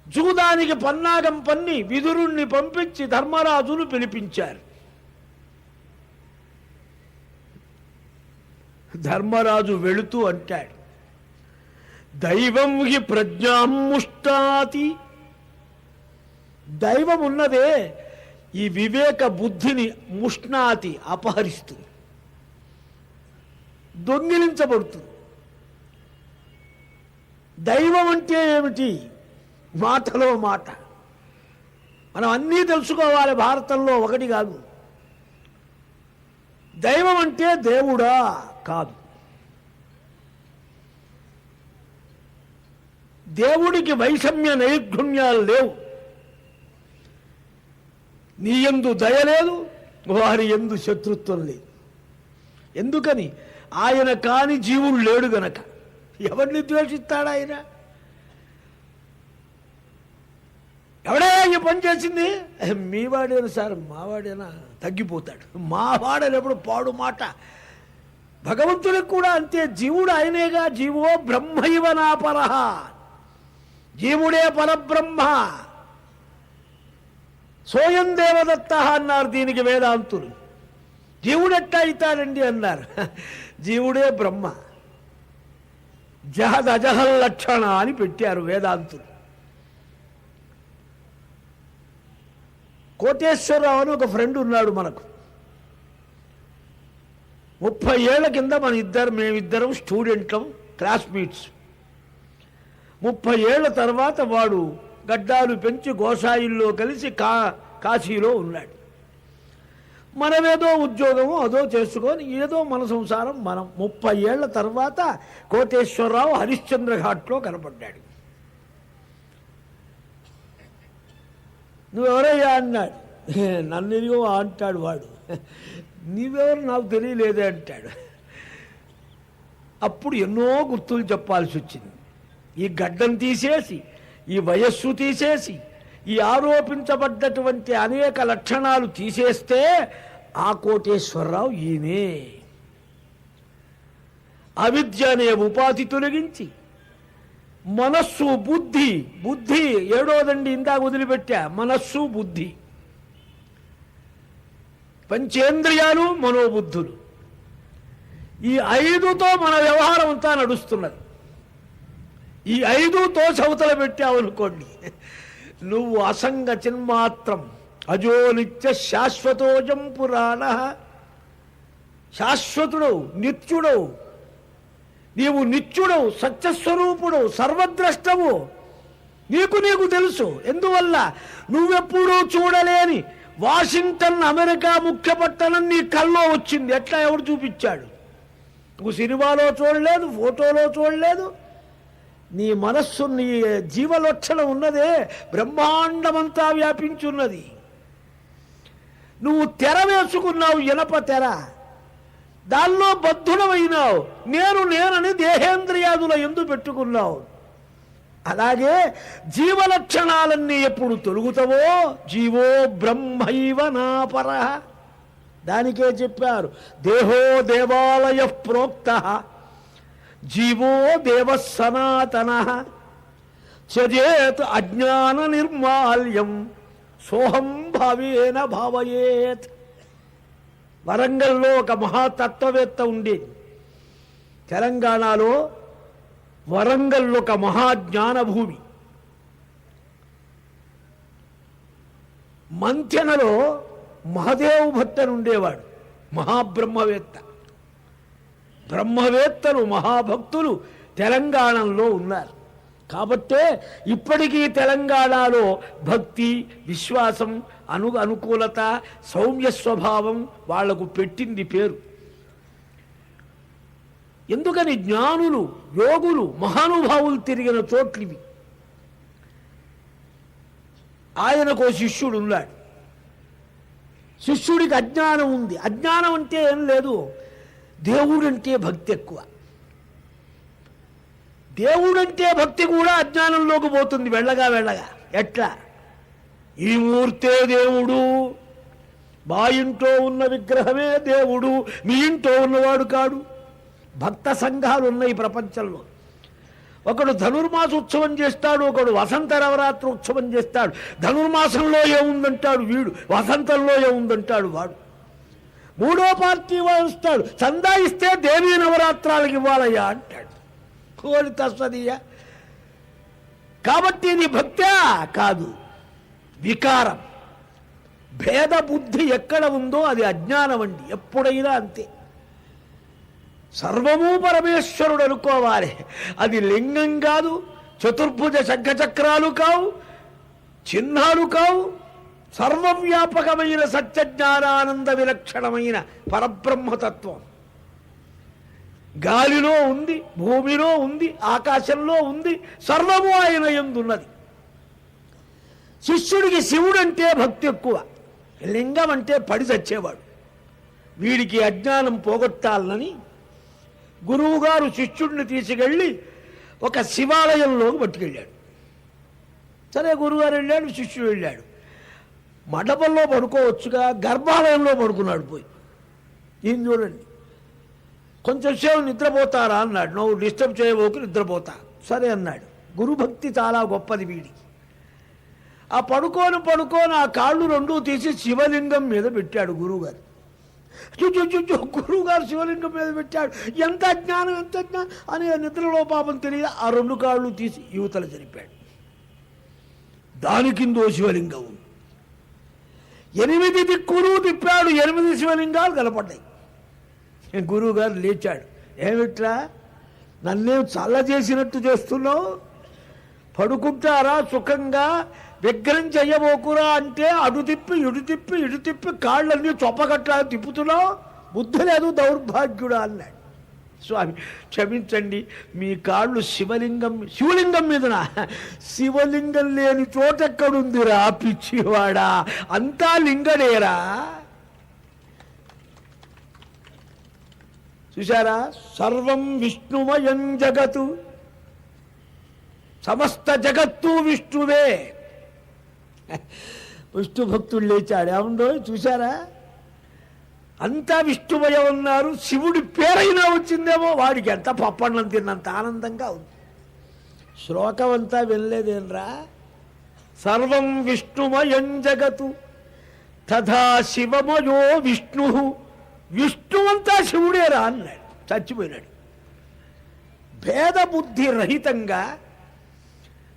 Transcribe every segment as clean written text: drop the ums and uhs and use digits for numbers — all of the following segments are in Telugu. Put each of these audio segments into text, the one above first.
జూదానికి పన్నాగం పన్ని విదురుణ్ణి పంపించి ధర్మరాజును పిలిపించారు. ధర్మరాజు వెళుతూ అంటాడు, దైవం హి ప్రజ్ఞాముష్టాతి. దైవం ఉన్నదే ఈ వివేక బుద్ధిని ముష్ణాతి అపహరిస్తుంది, దొంగిలించబడుతుంది. దైవం అంటే ఏమిటి? మాటలో మాట. మనం అన్నీ తెలుసుకోవాలి భారతంలో, ఒకటి కాదు. దైవం అంటే దేవుడా కాదు. దేవుడికి వైషమ్య నైర్ఘుణ్యాలు లేవు. నీ యందు దయ లేదు, వారి యందు శత్రుత్వం లేదు. ఎందుకని? ఆయన కాని జీవుడు లేడు గనక. ఎవరిని ద్వేషిస్తాడు ఆయన? ఎవడే ఈ పని చేసింది? మీవాడేనా సార్? మావాడేనా? తగ్గిపోతాడు. మావాడేనప్పుడు పాడు మాట. భగవంతుడికి కూడా అంతే. జీవుడు ఆయనేగా. జీవో బ్రహ్మైవ నాపరః. జీవుడే పరబ్రహ్మ. సోయం దేవదత్త అన్నారు దీనికి వేదాంతులు. జీవుడెట్టా అవుతాడండి అన్నారు. జీవుడే బ్రహ్మ. జహదజహల్ లక్షణ అని పెట్టారు వేదాంతులు. కోటేశ్వరరావు అని ఒక ఫ్రెండ్ ఉన్నాడు మనకు. 30 ఏళ్ల కింద మేమిద్దరం స్టూడెంట్లం, క్లాస్మేట్స్. 30 ఏళ్ల తర్వాత వాడు గడ్డాలు పెంచి గోసాయిల్లో కలిసి కాశీలో ఉన్నాడు. మనమేదో ఉద్యోగము అదో చేసుకొని ఏదో మన సంసారం మనం. 30 ఏళ్ల తర్వాత కోటేశ్వరరావు హరిశ్చంద్ర ఘాట్లో కనపడ్డాడు. నువ్వెవరయ్యా అన్నాడు. నన్ను ఎదిగో అంటాడు వాడు. నీవెవరు నాకు తెలియలేదే అంటాడు. అప్పుడు ఎన్నో గుర్తులు చెప్పాల్సి వచ్చింది. ఈ గడ్డం తీసేసి, ఈ వయస్సు తీసేసి, ఈ ఆరోపించబడ్డటువంటి అనేక లక్షణాలు తీసేస్తే ఆ కోటేశ్వరరావు ఈయనే. అవిద్య అనే ఉపాధి తొలగించి మనస్సు బుద్ధి, బుద్ధి ఏడోదండి ఇందాక వదిలిపెట్టా. మనస్సు బుద్ధి, పంచేంద్రియాలు, మనోబుద్ధులు, ఈ 5తో మన వ్యవహారం అంతా నడుస్తున్నది. ఈ 5తో చవతల పెట్టావనుకోండి, నువ్వు అసంగ చిన్మాత్రం అజో నిత్య శాశ్వతోజం పురాణ. శాశ్వతుడవు, నిత్యుడవు. నీవు నిత్యుడవు, సత్యస్వరూపుడవు, సర్వద్రష్టవు. నీకు తెలుసు. ఎందువల్ల? నువ్వెప్పుడూ చూడలేని వాషింగ్టన్ అమెరికా ముఖ్య పట్టణం నీ కల్లో వచ్చింది. ఎట్లా? ఎవడు చూపించాడు? నువ్వు సినిమాలో చూడలేదు, ఫోటోలో చూడలేదు. నీ మనస్సు, నీ జీవలక్షణం ఉన్నదే బ్రహ్మాండమంతా వ్యాపించున్నది. నువ్వు తెర వేసుకున్నావు, ఇనప తెర. దానిలో బద్ధుడమైనావు. నేనని దేహేంద్రియాదుల యందు పెట్టుకున్నావు. అలాగే జీవలక్షణాలన్నీ ఎప్పుడు తొలుగుతావో జీవో బ్రహ్మైవ నాపరః. దానికే చెప్పారు, దేహో దేవాలయ ప్రోక్త జీవో దేవ సనాతన త్యజేత్ అజ్ఞాన నిర్మాల్యం సోహం భావేన భావయేత్. వరంగల్లో ఒక మహాతత్వవేత్త ఉండేది. తెలంగాణలో వరంగల్ ఒక మహాజ్ఞాన భూమి. మంథెనలో మహదేవ్ భట్టన్ ఉండేవాడు, మహాబ్రహ్మవేత్త. బ్రహ్మవేత్తలు, మహాభక్తులు తెలంగాణలో ఉన్నారు. కాబట్టే ఇప్పటికీ తెలంగాణలో భక్తి, విశ్వాసం, అనుకూలత, సౌమ్య స్వభావం వాళ్లకు పెట్టింది పేరు. ఎందుకని? జ్ఞానులు, యోగులు, మహానుభావులు తిరిగిన చోట్లివి. ఆయనకో శిష్యుడు ఉన్నాడు. శిష్యుడికి అజ్ఞానం ఉంది. అజ్ఞానం అంటే ఏం లేదు, దేవుడంటే భక్తి ఎక్కువ. దేవుడంటే భక్తి కూడా అజ్ఞానంలోకి పోతుంది వెళ్ళగా వెళ్ళగా. ఎట్లా? ఈ మూర్తే దేవుడు, మా ఇంట్లో ఉన్న విగ్రహమే దేవుడు, మీ ఇంట్లో ఉన్నవాడు కాడు. భక్త సంఘాలు ఉన్నాయి ప్రపంచంలో. ఒకడు ధనుర్మాస ఉత్సవం చేస్తాడు, ఒకడు వసంత నవరాత్రి ఉత్సవం చేస్తాడు. ధనుర్మాసంలో ఏముందంటాడు వీడు, వసంతంలో ఏముందంటాడు వాడు. మూడో పార్టీ వాడు వస్తాడు, చందా ఇస్తే దేవీ నవరాత్రాలకు ఇవ్వాలయ్యా అంటాడు. కోరి తస్సదియ్యా. కాబట్టి ఇది భక్త్యా కాదు, వికారం. భేద బుద్ధి ఎక్కడ ఉందో అది అజ్ఞానం అండి, ఎప్పుడైనా అంతే. సర్వము పరమేశ్వరుడు అనుకోవాలి. అది లింగం కాదు, చతుర్భుజ శంఖచక్రాలు కావు, చిహ్నాలు కావు. సర్వవ్యాపకమైన సత్యజ్ఞానానంద విలక్షణమైన పరబ్రహ్మతత్వం గాలిలో ఉంది, భూమిలో ఉంది, ఆకాశంలో ఉంది, సర్వము ఆయన యందున్నది. శిష్యుడికి శివుడంటే భక్తి ఎక్కువ, లింగం అంటే పడి చచ్చేవాడు. వీడికి అజ్ఞానం పోగొట్టాలని గురువుగారు శిష్యుడిని తీసుకెళ్ళి ఒక శివాలయంలోకి పట్టుకెళ్ళాడు. సరే, గురువుగారు వెళ్ళాడు, శిష్యుడు వెళ్ళాడు. మండపంలో పడుకోవచ్చుగా, గర్భాలయంలో పడుకున్నాడు పోయి. ఈయన చూడండి, కొంచెంసేపు నిద్రపోతారా అన్నాడు. నువ్వు డిస్టర్బ్ చేయబోకు, నిద్రపోతా. సరే అన్నాడు. గురుభక్తి చాలా గొప్పది వీడికి. ఆ పడుకోని ఆ కాళ్ళు రెండూ తీసి శివలింగం మీద పెట్టాడు గురువుగారు. గురువుగారు శివలింగం మీద పెట్టాడు. ఎంత అజ్ఞానం, ఎంత అజ్ఞానం అని నిద్రలో పాపం తెలియదు. ఆ రెండు కాళ్ళు తీసి యువతలు జరిపాడు. దాని కిందో శివలింగం. 8 దిక్కులు తిప్పాడు, 8 శివలింగాలు కనపడ్డాయి. గురువుగారు లేచాడు. ఏమిట్రా, నన్నేం చల్ల చేసినట్టు చేస్తున్నావు? పడుకుంటారా సుఖంగా, విగ్రహం చెయ్యబోకురా అంటే అడు తిప్పి ఇడు తిప్పి కాళ్ళన్నీ చొప్పగట్లా తిప్పుతున్నావు, బుద్ధి లేదు దౌర్భాగ్యుడా అన్నాడు. స్వామి క్షమించండి, మీ కాళ్ళు శివలింగం మీదనా? శివలింగం లేని చోటెక్కడుందిరా పిచ్చివాడా, అంతా లింగడేరా. చూశారా, సర్వం విష్ణుమయం జగతు, సమస్త జగత్తు విష్ణువే. విష్ణు భక్తుడు లేచాడు. ఏముండో చూశారా, అంతా విష్ణుమయం ఉన్నారు. శివుడి పేరైనా వచ్చిందేమో, వాడికి ఎంత పప్పన్నం తిన్నంత ఆనందంగా ఉంది. శ్లోకం అంతా వినలేదేనరా? సర్వం విష్ణుమయం జగతు తథా శివమయో విష్ణు, విష్ణువంతా శివుడేరా అన్నాడు. చచ్చిపోయినాడు. భేద బుద్ధి రహితంగా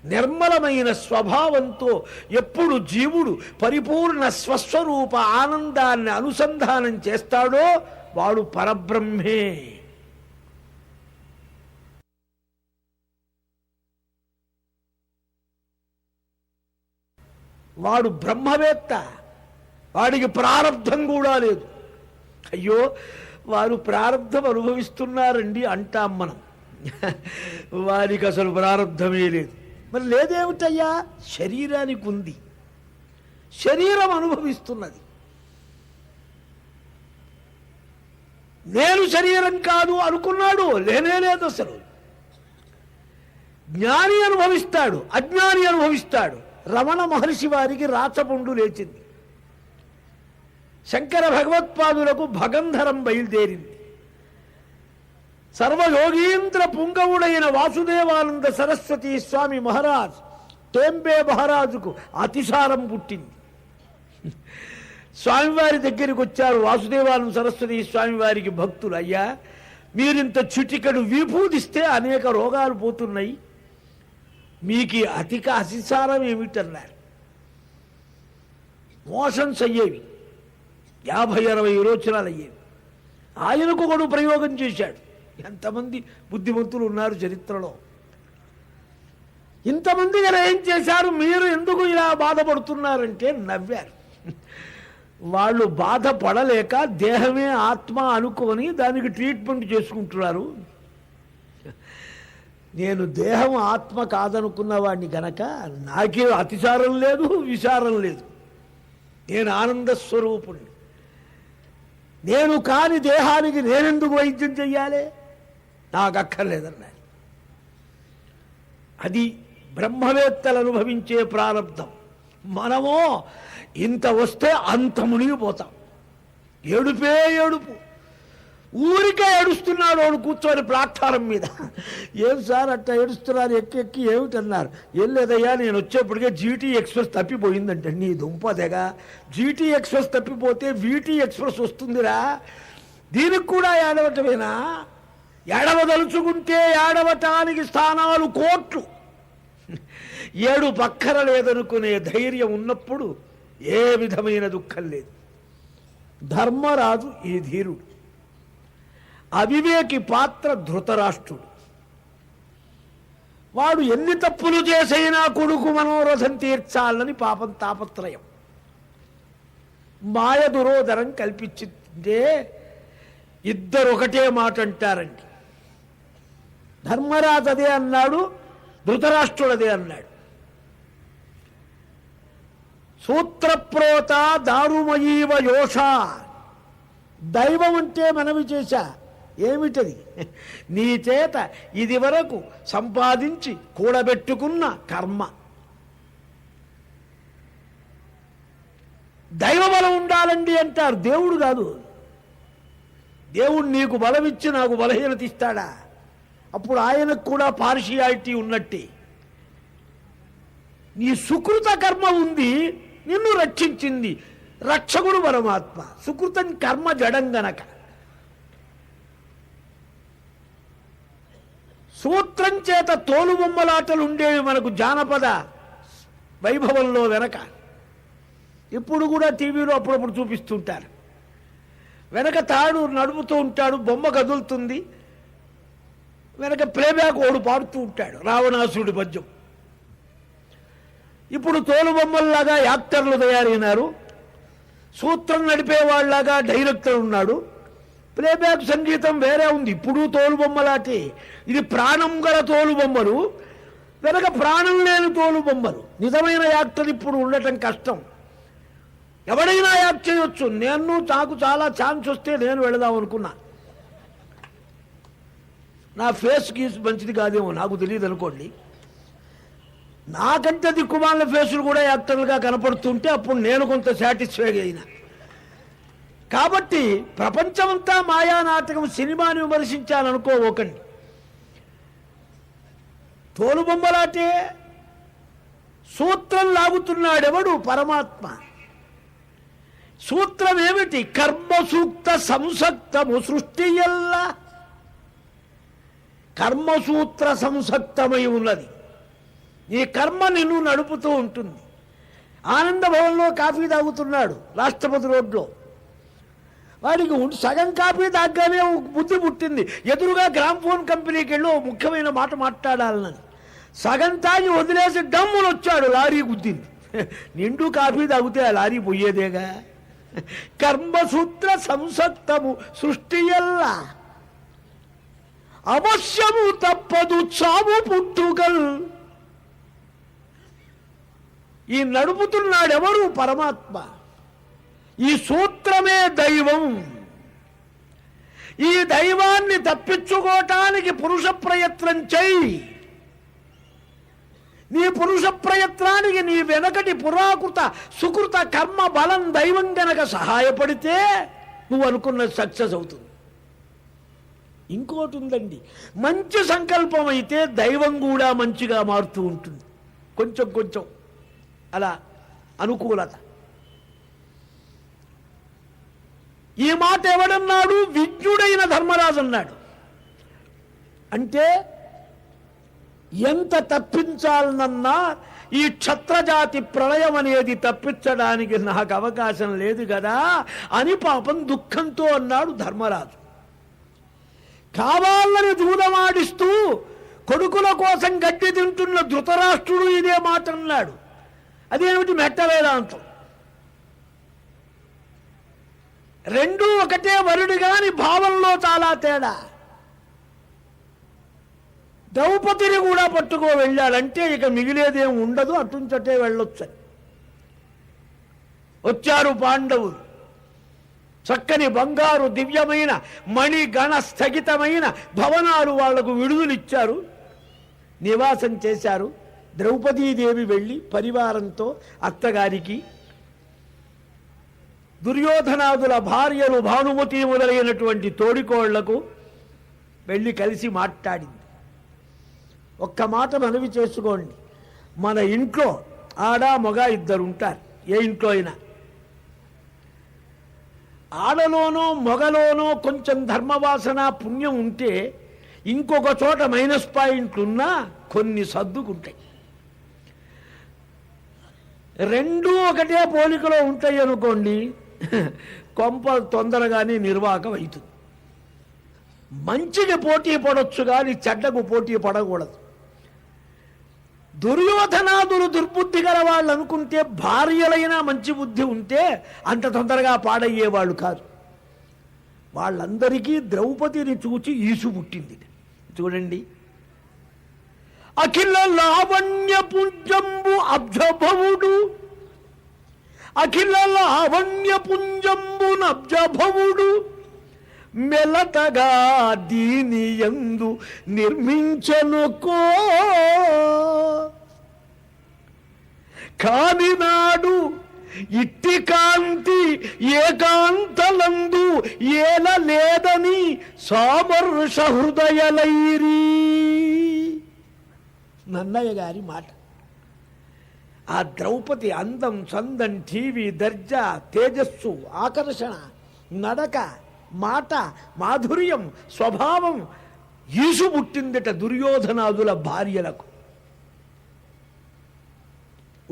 నిర్మలమైన స్వభావంతో ఎప్పుడు జీవుడు పరిపూర్ణ స్వస్వరూప ఆనందాన్ని అనుసంధానం చేస్తాడో వాడు పరబ్రహ్మే. వాడు బ్రహ్మవేత్త. వాడికి ప్రారబ్ధం కూడా లేదు. అయ్యో, వారు ప్రారబ్ధం అనుభవిస్తున్నారండి అంటాం మనం. వారికి అసలు ప్రారబ్ధమే లేదు. మరి లేదేమిటయ్యా? శరీరానికి ఉంది, శరీరం అనుభవిస్తున్నది. నేను శరీరం కాదు అనుకున్నాడు, లేనేలేదు అసలు. జ్ఞాని అనుభవిస్తాడు, అజ్ఞాని అనుభవిస్తాడు. రమణ మహర్షి వారికి రాచపుండు లేచింది. శంకర భగవత్పాదులకు భగంధరం బయలుదేరింది. సర్వయోగీంద్ర పుంగవుడైన వాసుదేవానంద సరస్వతి స్వామి మహారాజ్ టేంబే మహారాజుకు అతిసారం పుట్టింది. స్వామివారి దగ్గరికి వచ్చారు వాసుదేవానంద సరస్వతి స్వామివారికి భక్తులు. అయ్యా, మీరింత చిటికడు విభూదిస్తే అనేక రోగాలు పోతున్నాయి, మీకు అధిక అతిసారం ఏమిటన్నారు. మోషన్స్ అయ్యేవి, 50-60 విరోచనాలు అయ్యేవి. ఆయనకు ఒకడు ప్రయోగం చేశాడు. ఎంతమంది బుద్ధిమంతులు ఉన్నారు చరిత్రలో. ఇంతమంది గారు ఏం చేశారు, మీరు ఎందుకు ఇలా బాధపడుతున్నారంటే నవ్వారు. వాళ్ళు బాధపడలేక దేహమే ఆత్మ అనుకొని దానికి ట్రీట్మెంట్ చేసుకుంటున్నారు. నేను దేహం ఆత్మ కాదనుకున్న వాడిని గనక నాకే అతిసారం లేదు, విచారం లేదు. నేను ఆనంద స్వరూపుణ్ణి. నేను కాని దేహానికి నేనెందుకు వైద్యం చెయ్యాలి, నాకు అక్కర్లేదన్నారు. అది బ్రహ్మవేత్తలు అనుభవించే ప్రారంధం. మనమో ఇంత వస్తే అంత మునిగిపోతాం. ఏడుపే ఏడుపు. ఊరికే ఏడుస్తున్నాడు వాడు కూర్చొని ప్లాట్ఫారం మీద. ఏం సార్ అట్లా ఏడుస్తున్నారు, ఎక్కి ఏమిటన్నారు. ఏం లేదయ్యా, నేను వచ్చేప్పటికే జీటీ ఎక్స్ప్రెస్ తప్పిపోయిందంటే. నీ దుంపదెగా, జీటీ ఎక్స్ప్రెస్ తప్పిపోతే వీటీ ఎక్స్ప్రెస్ వస్తుందిరా, దీనికి కూడా ఏడవటమేనా? ఏడవదలుచుకుంటే ఏడవటానికి స్థానాలు కోట్లు. 7 పక్కన లేదనుకునే ధైర్యం ఉన్నప్పుడు ఏ విధమైన దుఃఖం లేదు. ధర్మరాజు ఈ ధీరుడు. అవివేకి పాత్ర ధృతరాష్ట్రుడు. వాడు ఎన్ని తప్పులు చేసైనా కొడుకు మనోరథం తీర్చాలని పాపం తాపత్రయం. మాయ దురోధరం కల్పించిందే ఇద్దరు ఒకటే మాట అంటారండి. ధర్మరాజు అదే అన్నాడు, ధృతరాష్ట్రుడు అదే అన్నాడు. సూత్రప్రోత దారుమయీవ యోష. దైవం అంటే మనవి చేశా, ఏమిటది? నీ చేత ఇది వరకు సంపాదించి కూడబెట్టుకున్న కర్మ. దైవ బలం ఉండాలండి అంటారు, దేవుడు కాదు. దేవుడు నీకు బలమిచ్చి నాకు బలహీనత ఇస్తాడా? అప్పుడు ఆయనకు కూడా పార్షియాలిటీ ఉన్నట్టే. నీ సుకృత కర్మ ఉంది, నిన్ను రక్షించింది. రక్షకుడు పరమాత్మ. సుకృతం కర్మ జడం గనక. సూత్రం చేత తోలుబొమ్మలాటలు ఉండేవి మనకు జానపద వైభవంలో వెనక. ఇప్పుడు కూడా టీవీలో అప్పుడప్పుడు చూపిస్తుంటారు. వెనక తాడు నడుపుతూ ఉంటాడు, బొమ్మ కదులుతుంది, వెనక ప్లేబ్యాక్ ఓడు పాడుతూ ఉంటాడు రావణాసుడి పద్యం. ఇప్పుడు తోలుబొమ్మల్లాగా యాక్టర్లు తయారైనారు. సూత్రం నడిపేవాళ్ళలాగా డైరెక్టర్ ఉన్నాడు. ప్లేబ్యాక్ సంగీతం వేరే ఉంది. ఇప్పుడు తోలుబొమ్మలాటే. ఇది ప్రాణం గల తోలుబొమ్మలు, వెనక ప్రాణం లేని తోలుబొమ్మలు. నిజమైన యాక్టర్ ఇప్పుడు ఉండటం కష్టం. ఎవడైనా యాక్ట్ చేయొచ్చు. నాకు చాలా ఛాన్స్ వస్తే నేను వెళదాం అనుకున్నా. నా ఫేస్ గీస్ మంచిది కాదేమో, నాకు తెలియదు అనుకోండి. నాకంటే దిక్కుమాల ఫేసులు కూడా యాక్టర్లుగా కనపడుతుంటే అప్పుడు నేను కొంత సాటిస్ఫై అయినా. కాబట్టి ప్రపంచమంతా మాయా నాటకం, సినిమాని విమర్శించాలనుకోవకండి. తోలుబొమ్మలాటే. సూత్రం లాగుతున్నాడెవడు? పరమాత్మ. సూత్రం ఏమిటి? కర్మసూక్త సంసక్తము సృష్టి ఎల్లా కర్మసూత్ర సంసక్తమై ఉన్నది. ఈ కర్మ నిన్ను నడుపుతూ ఉంటుంది. ఆనంద భవన్లో కాఫీ తాగుతున్నాడు రాష్ట్రపతి రోడ్లో. వాడికి సగం కాఫీ తాగ్గానే బుద్ధి పుట్టింది. ఎదురుగా గ్రామ్ఫోన్ కంపెనీకి వెళ్ళి ముఖ్యమైన మాట మాట్లాడాలని సగం తాగి వదిలేసి డమ్ములు వచ్చాడు, లారీ గుద్దింది. నిండు కాఫీ తాగితే ఆ లారీ పోయేదేగా. కర్మసూత్ర సంసక్తము సృష్టి ఎల్లా అవశ్యము తప్పదు చావు పుట్టుకల్. ఈ నడుపుతున్నాడెవరు? పరమాత్మ. ఈ సూత్రమే దైవం. ఈ దైవాన్ని తప్పించుకోవటానికి పురుష ప్రయత్నం చెయ్యి. నీ పురుష ప్రయత్నానికి నీ వెనకటి పురాకృత సుకృత కర్మ బలం దైవం గనక సహాయపడితే నువ్వు అనుకున్న సక్సెస్ అవుతుంది. ఇంకోటి ఉందండి, మంచి సంకల్పం అయితే దైవం కూడా మంచిగా మారుతూ ఉంటుంది. కొంచెం కొంచెం అలా అనుకూలత. ఈ మాట ఎవడన్నాడు? విజ్ఞుడైన ధర్మరాజు అన్నాడు. అంటే ఎంత తప్పించాలనన్నా ఈ క్షత్రజాతి ప్రళయం అనేది తప్పించడానికి నాకు అవకాశం లేదు కదా అని పాపం దుఃఖంతో అన్నాడు ధర్మరాజు. కావాలని దూదమాడిస్తూ కొడుకుల కోసం గడ్డి తింటున్న ధృతరాష్ట్రుడు ఇదే మాట అన్నాడు. అదేమిటి? మెట్ట వేదాంతం. రెండూ ఒకటే వరుడు గాని భావంలో చాలా తేడా. ద్రౌపదిని కూడా పట్టుకో వెళ్ళాడంటే ఇక మిగిలేదేం ఉండదు, అటుంచటే వెళ్ళొచ్చని. వచ్చారు పాండవులు. చక్కని బంగారు దివ్యమైన మణిగణ స్థగితమైన భవనాలు వాళ్లకు విడుదలిచ్చారు, నివాసం చేశారు. ద్రౌపదీదేవి వెళ్ళి పరివారంతో అత్తగారికి దుర్యోధనాదుల భార్యలు భానుమతి మొదలైనటువంటి తోడికోళ్లకు వెళ్ళి కలిసి మాట్లాడింది. ఒక్క మాట మనవి చేసుకోండి, మన ఇంట్లో ఆడ మగ ఇద్దరు ఉంటారు. ఏ ఇంట్లో అయినా ఆడలోనో మగలోనో కొంచెం ధర్మవాసన పుణ్యం ఉంటే ఇంకొక చోట మైనస్ పాయింట్లున్నా కొన్ని సర్దుకుంటాయి. రెండూ ఒకటే పోలికలో ఉంటాయి అనుకోండి, కొంప తొందరగానే నిర్వాహకం అవుతుంది. మంచికి పోటీ పడవచ్చు కానీ చెడ్డకు పోటీ పడకూడదు. దుర్యోధనాదులు దుర్బుద్ధి గల వాళ్ళు అనుకుంటే భార్యలైనా మంచి బుద్ధి ఉంటే అంత తొందరగా పాడయ్యేవాళ్ళు కాదు. వాళ్ళందరికీ ద్రౌపదిని చూచి ఈసు పుట్టింది. చూడండి, అఖిల లావణ్య పుంజంబు అబ్జభవుడు, అఖిల లావణ్య పుంజంబు నబ్జభవుడు మెలతగా దీని యందు నిర్మించనుకో. కానినాడు ఇట్టి కాంతి ఏకాంతలందు ఏల లేదని సామర్ష హృదయలైరి. నన్నయ్య గారి మాట. ఆ ద్రౌపది అందం, చందం, టీవీ, దర్జా, తేజస్సు, ఆకర్షణ, నడక, మాట, మాధుర్యం, స్వభావం ఈసు పుట్టిందట దుర్యోధనాదుల భార్యలకు.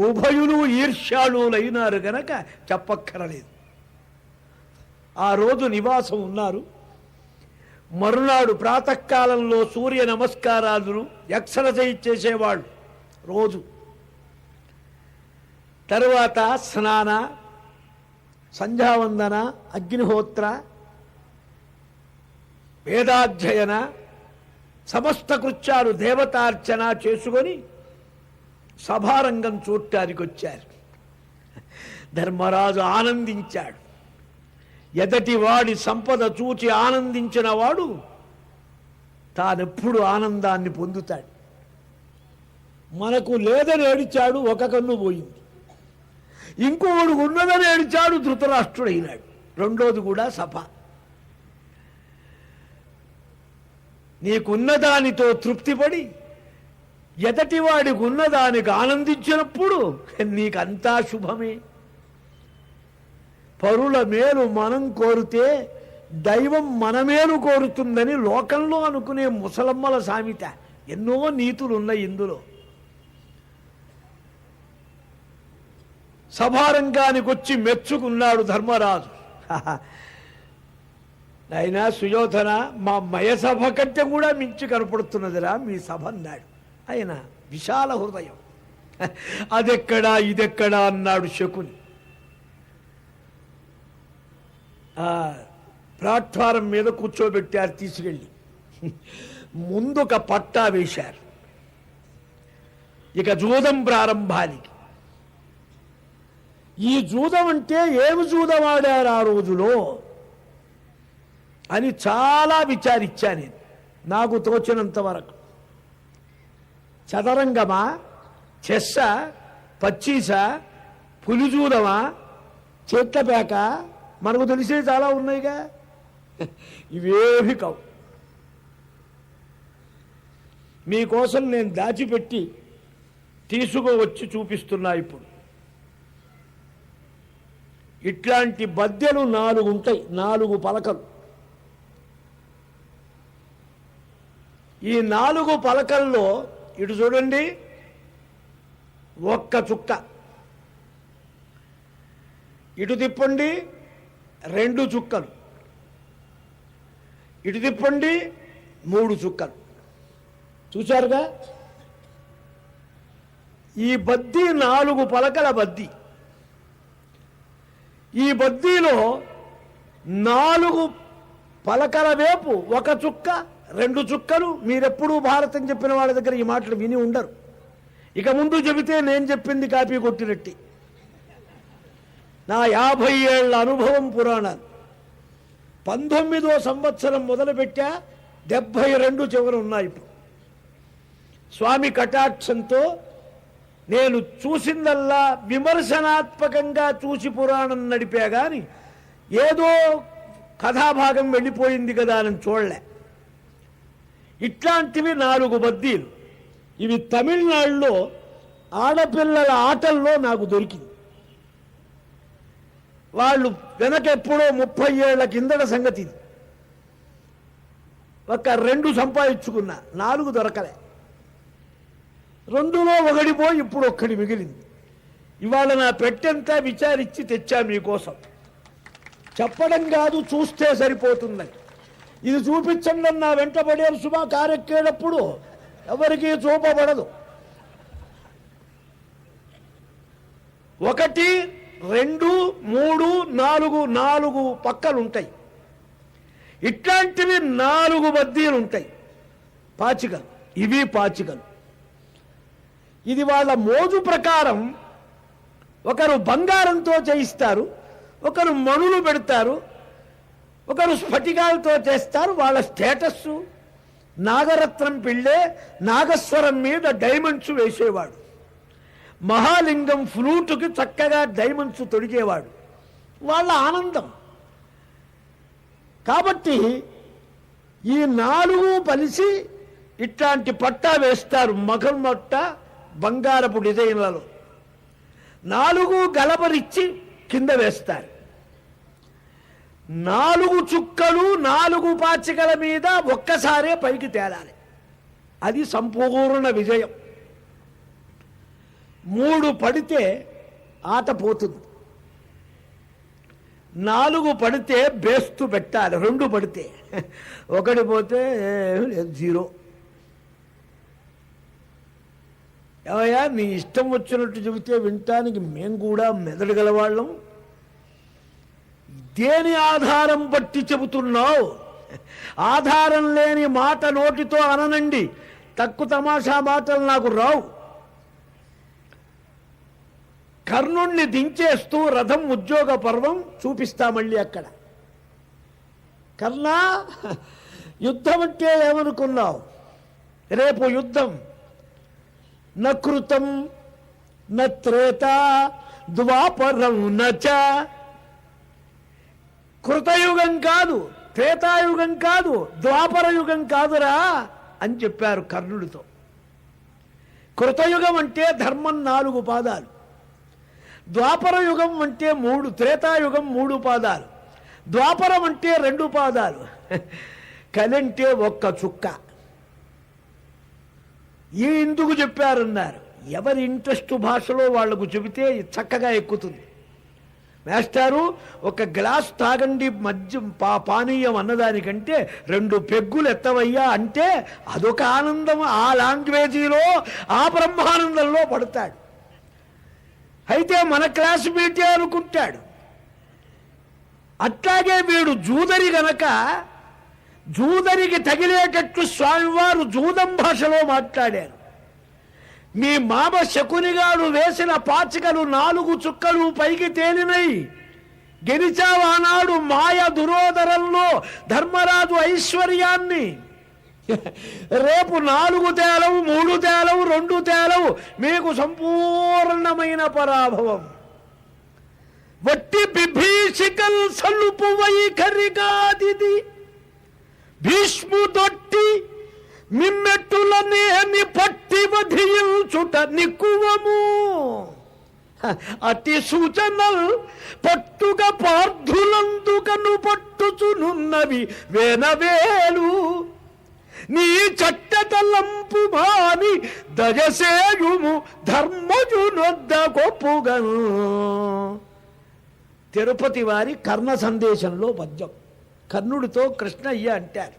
ఉభయులు ఈర్ష్యాళులైనారు గనక చెప్పక్కరలేదు. ఆ రోజు నివాసం ఉన్నారు. మరునాడు ప్రాతకాలంలో సూర్య నమస్కారాలు ఎక్సర్సైజ్ చేసేవాళ్ళు రోజు. తరువాత స్నాన, సంధ్యావందన, అగ్నిహోత్ర, వేదాధ్యయన, సమస్త కృత్యాలు దేవతార్చన చేసుకొని సభారంగం చూడటానికి వచ్చారు. ధర్మరాజు ఆనందించాడు. ఎదటి వాడి సంపద చూచి ఆనందించిన వాడు తానెప్పుడు ఆనందాన్ని పొందుతాడు. మనకు లేదని ఏడిచాడు, ఒక కన్ను పోయింది. ఇంకోడు ఉన్నదని ఏడిచాడు, ధృతరాష్ట్రుడైనాడు. రెండోది కూడా సభ. నీకున్నదానితో తృప్తిపడి ఎదటివాడికి ఉన్నదానికి ఆనందించినప్పుడు నీకంతా శుభమే. పరుల మేలు మనం కోరితే దైవం మన మేలు కోరుతుందని లోకంలో అనుకునే ముసలమ్మల సామెత. ఎన్నో నీతులు ఉన్నాయి ఇందులో. సభారంగానికి వచ్చి మెచ్చుకున్నాడు ధర్మరాజు. అయినా సుయోధన, మా మయసభ కంటే కూడా మించి కనపడుతున్నదిరా మీ సభ అన్నాడు. ఆయన విశాల హృదయం. అదెక్కడా ఇదెక్కడా అన్నాడు శకుని. ప్లాట్ఫారం మీద కూర్చోబెట్టారు, తీసుకెళ్ళి ముందొక పట్టా వేశారు. ఇక జూదం ప్రారంభానికి. ఈ జూదం అంటే ఏమి జూదం ఆడారు ఆ రోజులో అని చాలా విచారించా నేను, నాకు తోచినంత వరకు. చదరంగమా, చెస్సా, పచ్చీసా, పులిజూదమా, చేట్లపేక, మనకు తెలిసే చాలా ఉన్నాయిగా. ఇవేవి కావు. మీకోసం నేను దాచిపెట్టి తీసుకువచ్చి చూపిస్తున్నా. ఇప్పుడు ఇట్లాంటి బద్దెలు 4 ఉంటాయి, 4 పలకలు. ఈ 4 పలకల్లో ఇటు చూడండి, ఒక్క చుక్క. ఇటు తిప్పండి, 2 చుక్కలు. ఇటు తిప్పండి, 3 చుక్కలు. చూశారుగా, ఈ బద్దీ 4 పలకల బద్దీ. ఈ బద్దీలో 4 పలకల వైపు 1 చుక్క, 2 చుక్కలు. మీరెప్పుడూ భారతం చెప్పిన వాళ్ళ దగ్గర ఈ మాటలు విని ఉండరు. ఇక ముందు చెబితే నేను చెప్పింది కాపీ కొట్టినట్టి. నా 50 ఏళ్ల అనుభవం పురాణాలు. 19వ సంవత్సరం మొదలుపెట్టా, 72 చివర ఉన్నాయి. ఇప్పుడు స్వామి కటాక్షంతో నేను చూసిందల్లా విమర్శనాత్మకంగా చూసి పురాణం నడిపా గాని ఏదో కథాభాగం వెళ్ళిపోయింది కదా అని చూడలే. ఇట్లాంటివి 4 బద్దీలు. ఇవి తమిళనాడులో ఆడపిల్లల ఆటల్లో నాకు దొరికింది. వాళ్ళు వెనకెప్పుడో 30 ఏళ్ల కిందట సంగతి. ఒక 2 సంపాదించుకున్నా, 4 దొరకలే. 2లో 1 పోయి ఇప్పుడు 1 మిగిలింది. ఇవాళ నా పెట్టెంతా విచారించి తెచ్చా మీకోసం. చెప్పడం కాదు, చూస్తే సరిపోతుందని. ఇది చూపించండి నా వెంటబడేరు సుమా. కారెక్కేటప్పుడు ఎవరికీ చూపబడదు. 1, 2, 3, 4 పక్కలుంటాయి. ఇట్లాంటివి 4 బద్దీలు ఉంటాయి. పాచికలు, ఇవి పాచికలు. ఇది వాళ్ళ మోజు ప్రకారం ఒకరు బంగారంతో చేయిస్తారు, ఒకరు మణులు పెడతారు, ఒకరు స్ఫటికాలతో చేస్తారు. వాళ్ళ స్టేటస్సు నాగరత్నం పిళ్ళే నాగస్వరం మీద డైమండ్స్ వేసేవాడు. మహాలింగం ఫ్లూటుకి చక్కగా డైమండ్స్ తొడిగేవాడు. వాళ్ళ ఆనందం. కాబట్టి ఈ 4 కలిసి ఇట్లాంటి పట్టా వేస్తారు. మగల్మొట్ట బంగారపు డిజైన్లలో 4 గలబరిచ్చి కింద వేస్తారు. 4 చుక్కలు 4 పాచికల మీద ఒక్కసారే పైకి తేలాలి. అది సంపూర్ణ విజయం. 3 పడితే ఆట పోతుంది. 4 పడితే బేస్తు పెట్టాలి. 2 పడితే 1 పోతే 0. ఏమయ్యా నీ ఇష్టం వచ్చినట్టు చెబితే వినటానికి మేము కూడా మెదడుగలవాళ్ళం. దేని ఆధారం బట్టి చెబుతున్నావు? ఆధారం లేని మాట నోటితో అననండి. తక్కువ తమాషా మాటలు నాకు రావు. కర్ణుణ్ణి దించేస్తూ రథం ఉద్యోగ పర్వం చూపిస్తా మళ్ళీ అక్కడ. కర్ణ, యుద్ధం అంటే ఏమనుకున్నావు? రేపు యుద్ధం. నకృతం నత్రేత ద్వాపరం నచ. కృతయుగం కాదు, త్రేతాయుగం కాదు, ద్వాపర యుగం కాదురా అని చెప్పారు కర్ణుడితో. కృతయుగం అంటే ధర్మం 4 పాదాలు, ద్వాపర యుగం అంటే 3, త్రేతాయుగం 3 పాదాలు, ద్వాపరం అంటే 2 పాదాలు, కలంటే 1 చుక్క. ఎందుకు చెప్పారన్నారు? ఎవరి ఇంట్రెస్ట్ భాషలో వాళ్లకు చెబితే చక్కగా ఎక్కుతుంది. మాస్టారు 1 గ్లాస్ తాగండి మద్యం పానీయం అన్నదానికంటే 2 పెగ్గులు ఎత్తవయ్యా అంటే అదొక ఆనందం. ఆ లాంగ్వేజీలో ఆ బ్రహ్మానందంలో పడతాడు. అయితే మన క్లాస్మేటే అనుకుంటాడు. అట్లాగే వీడు జూదరి గనక జూదరికి తగిలేటట్టు స్వామివారు జూదం భాషలో మాట్లాడారు. మీ మామ శకునిగాడు వేసిన పాచికలు 4 చుక్కలు పైకి తేలినై. గెలిచావానాడు మాయ దురోదరంలో ధర్మరాజు ఐశ్వర్యాన్ని. రేపు 4 తేలవు, 3 తేలవు, 2 తేలవు. మీకు సంపూర్ణమైన పరాభవం. వట్టి బిభీషికల్ సలుపు వైఖరిగాదిది. భీష్ముదొట్టి మిమ్మెట్టులనేని పట్టి వధించుట నిక్కువము. అతి సూచనల్ పట్టుగా పార్థులందుకను పట్టుచునున్నవి వేనవేలు. నీ చట్టతలంపు మాని దయసేయుము ధర్మజునొద్ద గొప్పుగను. తిరుపతి వారి కర్ణ సందేశంలో పద్యం. కర్ణుడితో కృష్ణయ్య అంటారు,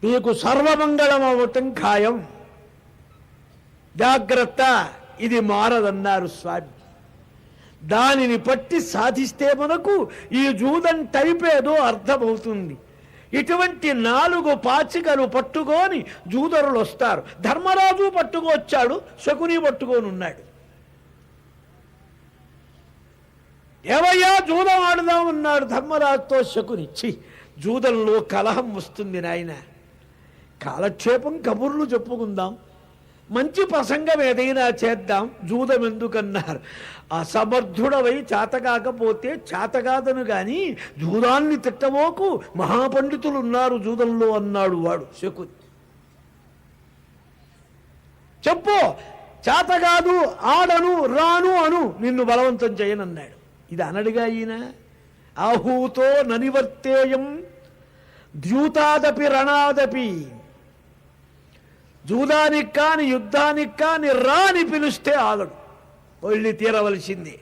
మీకు సర్వమంగళం అవటం ఖాయం, జాగ్రత్త, ఇది మారదన్నారు స్వామి. దానిని పట్టి సాధిస్తే మనకు ఈ జూదం టైపేదో అర్థమవుతుంది. ఇటువంటి 4 పాచికలు పట్టుకొని జూదరులు వస్తారు. ధర్మరాజు పట్టుకొచ్చాడు, శకుని పట్టుకొని ఉన్నాడు. ఏవయ్యా జూదం ఆడుదామన్నాడు ధర్మరాజుతో శకుని. జూదంలో కలహం వస్తుంది నాయన, కాలక్షేపం కబుర్లు చెప్పుకుందాం, మంచి ప్రసంగం ఏదైనా చేద్దాం, జూదం ఎందుకన్నారు. అసమర్థుడవై చేతకాకపోతే చేతకాదను గాని జూదాన్ని తిట్టబోకు, మహాపండితులు ఉన్నారు జూదంలో అన్నాడు వాడు శకుని. చెప్పు, చేతకాదు, ఆడను, రాను అను, నిన్ను బలవంతం చేయనన్నాడు. ఇది అనడిగా ఈయన. ఆహూతో ననివర్తేయం ద్యూతాదపి రణాదపి. జూదానికి కాని యుద్ధానికి కాని రాని పిలిస్తే ఆగడు, వెళ్ళి తీరవలసిందే.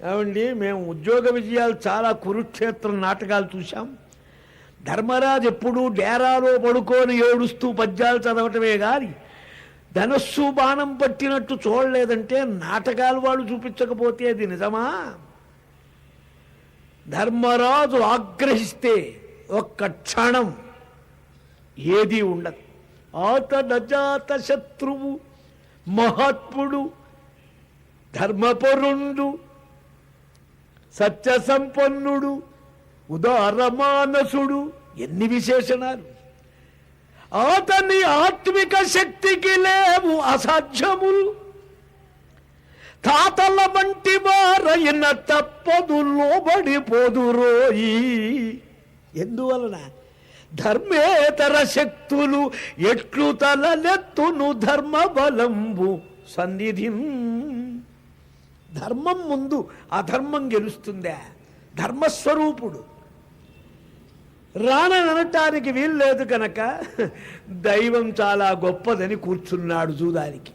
ఏమండి, మేము ఉద్యోగ విజయాలు చాలా కురుక్షేత్రం నాటకాలు చూశాం. ధర్మరాజు ఎప్పుడూ డేరాలో పడుకొని ఏడుస్తూ పద్యాలు చదవటమే గాని ధనస్సు బాణం పట్టినట్టు చూడలేదంటే నాటకాలు వాళ్ళు చూపించకపోతే అది నిజమా? ధర్మరాజు ఆగ్రహిస్తే ఒక్క క్షణం ఏదీ ఉండదు. ఆతనజాత శత్రువు, మహాత్ముడు, ధర్మపరుండు, సత్య సంపన్నుడు, ఉదారమానసుడు, ఎన్ని విశేషణాలు! అతని ఆత్మిక శక్తికి లేవు అసాధ్యములు. తాతల వంటి వారైన తప్పదు లోబడిపోదురోయి. ఎందువలన? ధర్మేతర శక్తులు ఎట్లు తలలెత్తును ధర్మ బలంబు సన్నిధి. ధర్మం ముందు అధర్మం గెలుస్తుందా? ధర్మస్వరూపుడు రాననటానికి వీల్లేదు కనుక దైవం చాలా గొప్పదని కూర్చున్నాడు జూదానికి.